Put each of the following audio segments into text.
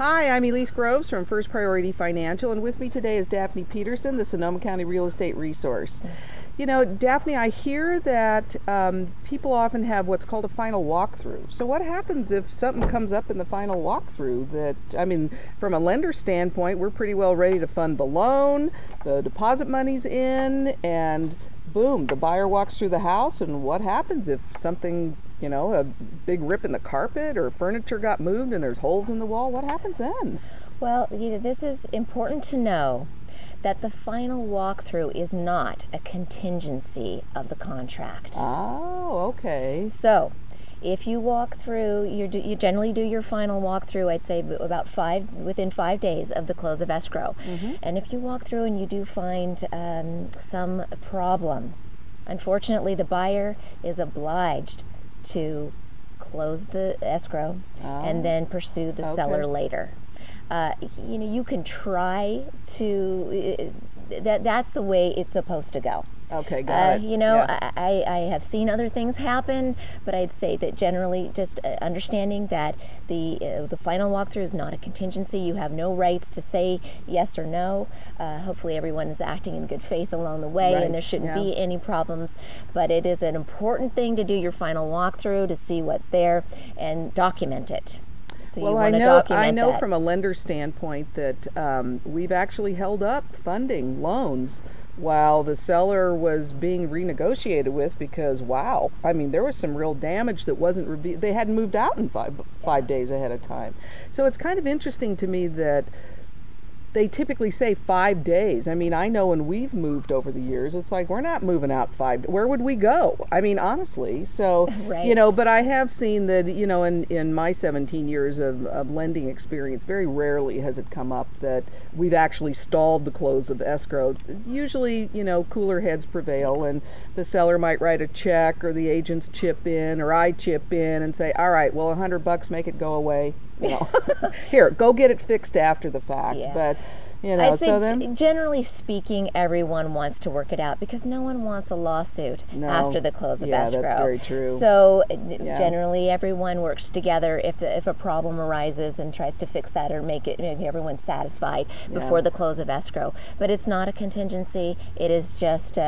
Hi, I'm Elise Groves from First Priority Financial, and with me today is Daphne Peterson, the Sonoma County Real Estate Resource. You know, Daphne, I hear that people often have what's called a final walkthrough. So what happens if something comes up in the final walkthrough that, I mean, from a lender standpoint, we're pretty well ready to fund the loan, the deposit money's in, and boom, the buyer walks through the house, and what happens if something, you know, a big rip in the carpet or furniture got moved and there's holes in the wall? What happens then? Well, this is important to know that the final walkthrough is not a contingency of the contract. Oh, okay. So, if you walk through, you generally do your final walkthrough, I'd say about within 5 days of the close of escrow. And if you walk through and you do find some problem, unfortunately the buyer is obliged to close the escrow and then pursue the seller later. You can try to, that's the way it's supposed to go. Okay, got it. I have seen other things happen, but I'd say that generally just understanding that the final walkthrough is not a contingency. You have no rights to say yes or no. Hopefully everyone is acting in good faith along the way, and there shouldn't be any problems. But it is an important thing to do your final walkthrough to see what's there and document it. So well, I know from a lender standpoint that we've actually held up funding loans while the seller was being renegotiated with because, wow, I mean, there was some real damage that wasn't revealed. They hadn't moved out in five days ahead of time. So it's kind of interesting to me that they typically say 5 days. I mean, I know when we've moved over the years, it's like, we're not moving out 5 days. Where would we go? I mean, honestly. So, but I have seen that, in my 17 years of lending experience, very rarely has it come up that we've actually stalled the close of escrow. Usually, cooler heads prevail, and the seller might write a check, or the agents chip in, or I chip in and say, all right, well, $100, make it go away. Here, go get it fixed after the fact. But I'd say generally speaking, everyone wants to work it out because no one wants a lawsuit after the close of escrow. That's very true. So generally everyone works together if a problem arises and tries to fix that or make everyone satisfied before the close of escrow. But it's not a contingency. It is just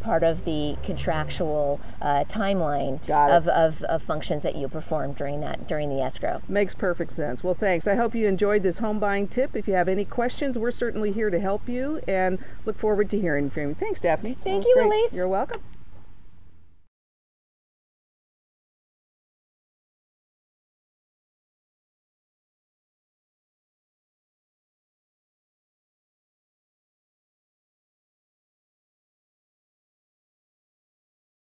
part of the contractual timeline of functions that you perform during the escrow. Makes perfect sense. Well, thanks. I hope you enjoyed this home buying tip. If you have any questions, we're certainly here to help you and look forward to hearing from you. Thanks, Daphne. Thank you, Elise. You're welcome.